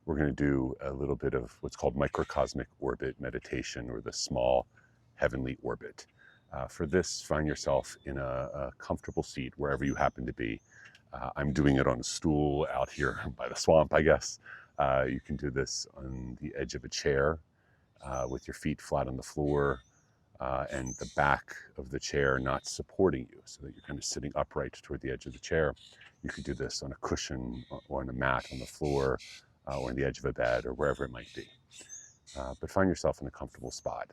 we're going to do a little bit of what's called Microcosmic Orbit meditation, or the small heavenly orbit. For this, find yourself in a comfortable seat wherever you happen to be. I'm doing it on a stool out here by the swamp, I guess. You can do this on the edge of a chair with your feet flat on the floor and the back of the chair not supporting you, so that you're kind of sitting upright toward the edge of the chair. You could do this on a cushion or on a mat on the floor or on the edge of a bed or wherever it might be. But find yourself in a comfortable spot.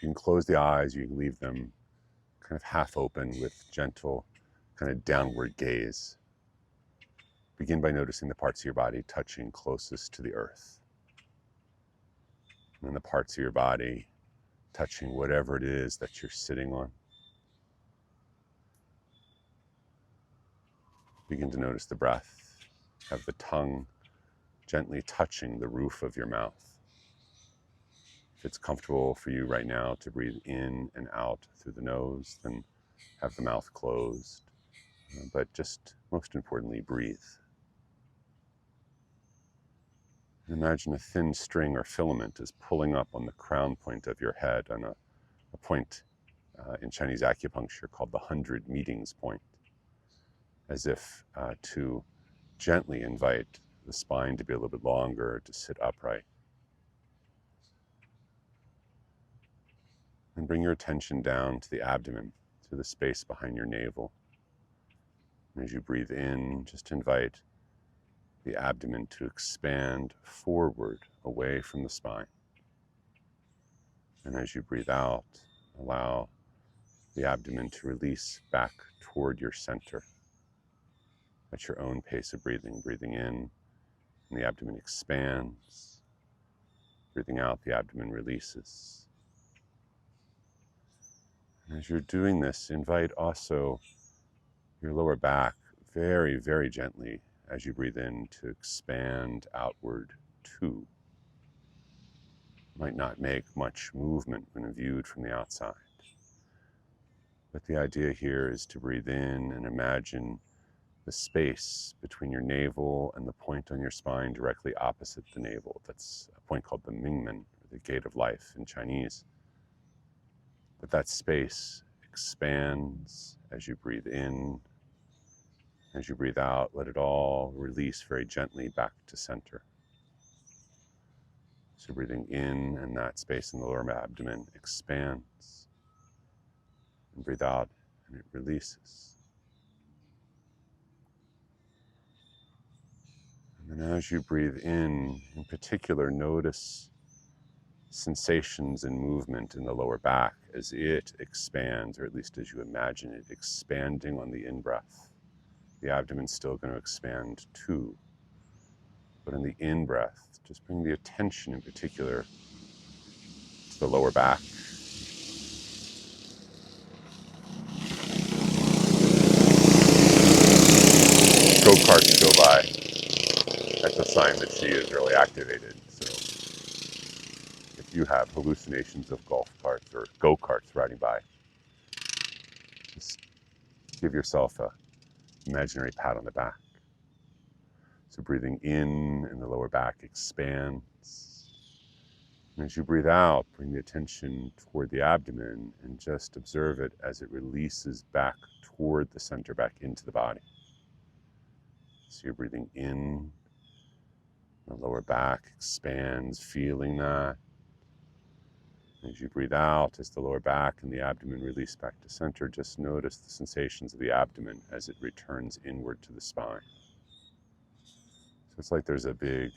You can close the eyes, you can leave them kind of half open with gentle kind of downward gaze. Begin by noticing the parts of your body touching closest to the earth. And then the parts of your body touching whatever it is that you're sitting on. Begin to notice the breath. Have the tongue gently touching the roof of your mouth. If it's comfortable for you right now to breathe in and out through the nose, then have the mouth closed. But just most importantly, breathe. And imagine a thin string or filament is pulling up on the crown point of your head, on a point in Chinese acupuncture called the 100 meetings point, as if to gently invite the spine to be a little bit longer, to sit upright. And bring your attention down to the abdomen, to the space behind your navel. And as you breathe in, just invite the abdomen to expand forward, away from the spine. And as you breathe out, allow the abdomen to release back toward your center at your own pace of breathing. Breathing in, and the abdomen expands. Breathing out, the abdomen releases. And as you're doing this, invite also your lower back very, very gently as you breathe in to expand outward too. Might not make much movement when viewed from the outside. But the idea here is to breathe in and imagine the space between your navel and the point on your spine directly opposite the navel. That's a point called the Mingmen, or the gate of life in Chinese. But that space expands as you breathe in. As you breathe out, let it all release very gently back to center. So breathing in, and that space in the lower abdomen expands. And breathe out, and it releases. And then as you breathe in particular, notice sensations and movement in the lower back as it expands, or at least as you imagine it expanding on the in-breath. The abdomen's still going to expand too. But in the in-breath, just bring the attention in particular to the lower back. Go-karts go by. That's a sign that Qi is really activated. So if you have hallucinations of golf carts or go-karts riding by, just give yourself a imaginary pat on the back. So breathing in and the lower back expands. And as you breathe out, bring the attention toward the abdomen and just observe it as it releases back toward the center, back into the body. So you're breathing in, the lower back expands, feeling that. As you breathe out, as the lower back and the abdomen release back to center, just notice the sensations of the abdomen as it returns inward to the spine. So it's like there's a big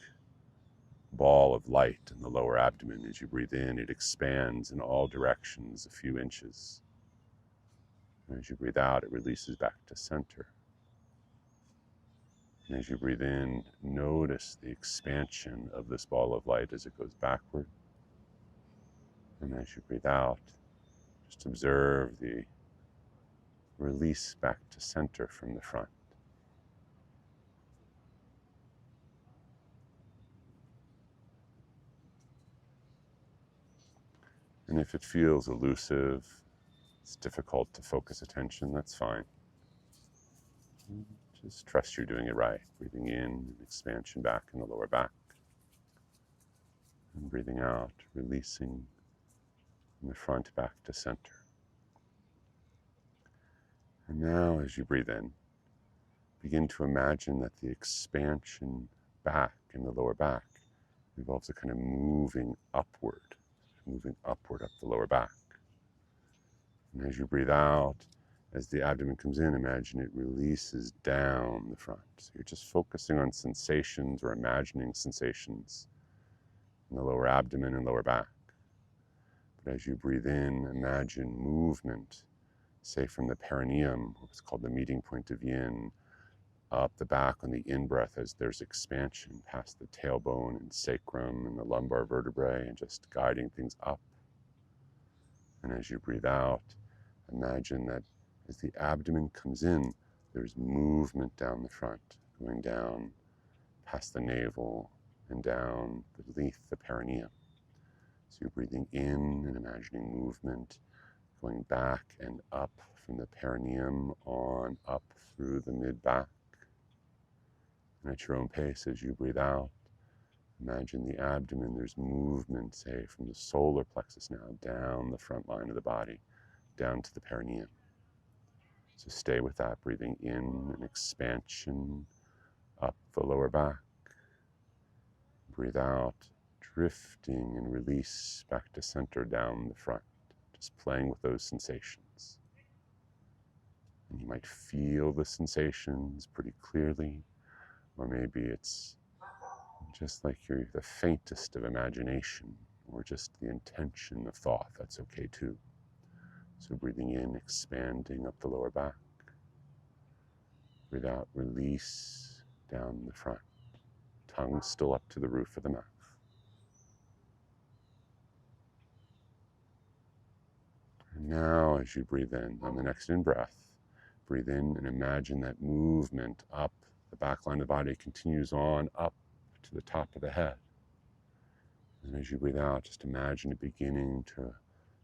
ball of light in the lower abdomen. As you breathe in, it expands in all directions a few inches. And as you breathe out, it releases back to center. And as you breathe in, notice the expansion of this ball of light as it goes backward. And as you breathe out, just observe the release back to center from the front. And if it feels elusive, it's difficult to focus attention, that's fine. Just trust you're doing it right. Breathing in, expansion back in the lower back. And breathing out, releasing from the front back to center. And now as you breathe in, begin to imagine that the expansion back in the lower back involves a kind of moving upward up the lower back. And as you breathe out, as the abdomen comes in, imagine it releases down the front. So you're just focusing on sensations or imagining sensations in the lower abdomen and lower back. But as you breathe in, imagine movement, say from the perineum, what's called the meeting point of yin, up the back on the in-breath as there's expansion past the tailbone and sacrum and the lumbar vertebrae, and just guiding things up. And as you breathe out, imagine that as the abdomen comes in, there's movement down the front, going down past the navel and down beneath the perineum. So you're breathing in and imagining movement, going back and up from the perineum on up through the mid-back. And at your own pace, as you breathe out, imagine the abdomen, there's movement, say, from the solar plexus now, down the front line of the body, down to the perineum. So stay with that, breathing in an expansion up the lower back. Breathe out, drifting and release back to center down the front, just playing with those sensations. And you might feel the sensations pretty clearly, or maybe it's just like you're the faintest of imagination, or just the intention of thought. That's okay too. So breathing in, expanding up the lower back. Breathe out, release down the front. Tongue still up to the roof of the mouth. And now as you breathe in, on the next in-breath, breathe in and imagine that movement up the back line of the body continues on up to the top of the head. And as you breathe out, just imagine it beginning to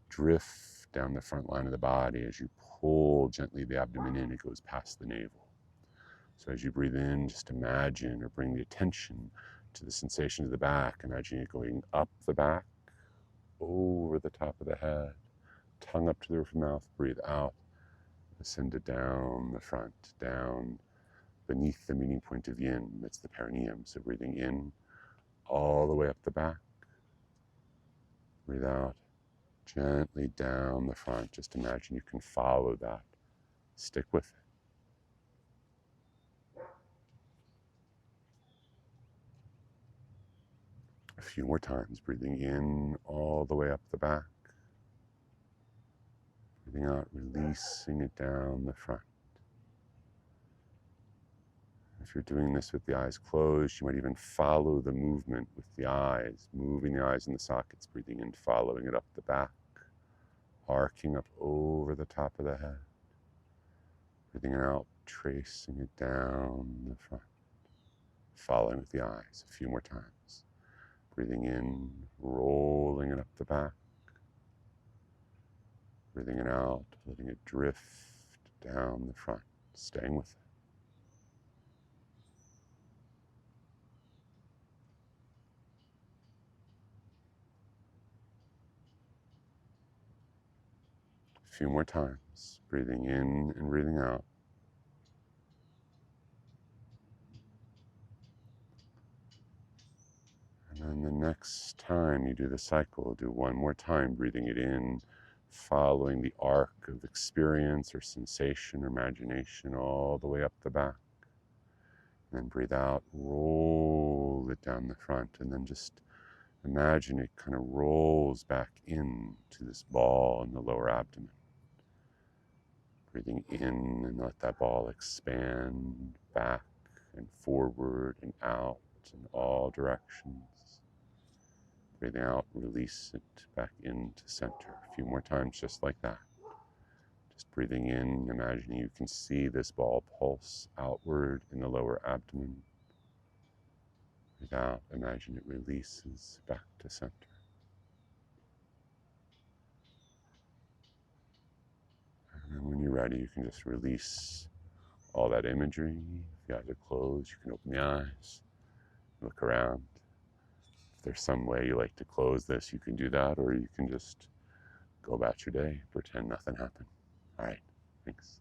drift down the front line of the body. As you pull gently the abdomen in, it goes past the navel. So as you breathe in, just imagine or bring the attention to the sensation of the back. Imagine it going up the back, over the top of the head, tongue up to the roof of the mouth. Breathe out, ascend it down the front, down beneath the meeting point of yin. That's the perineum. So breathing in all the way up the back. Breathe out, gently down the front. Just imagine you can follow that. Stick with it. A few more times, breathing in all the way up the back. Breathing out, releasing it down the front. If you're doing this with the eyes closed, you might even follow the movement with the eyes, moving the eyes in the sockets, breathing in, following it up the back, arcing up over the top of the head. Breathing out, tracing it down the front, following with the eyes a few more times. Breathing in, rolling it up the back. Breathing it out, letting it drift down the front, staying with it. A few more times, breathing in and breathing out. And then the next time you do the cycle, do one more time, breathing it in, following the arc of experience or sensation or imagination all the way up the back. And then breathe out, roll it down the front, and then just imagine it kind of rolls back into this ball in the lower abdomen. Breathing in and let that ball expand back and forward and out in all directions. Breathing out, release it back into center. A few more times just like that. Just breathing in, imagining you can see this ball pulse outward in the lower abdomen. Breathe out, imagine it releases back to center. And then when you're ready, you can just release all that imagery. If your eyes are closed, you can open the eyes, look around. If there's some way you like to close this, you can do that, or you can just go about your day, pretend nothing happened. All right, thanks.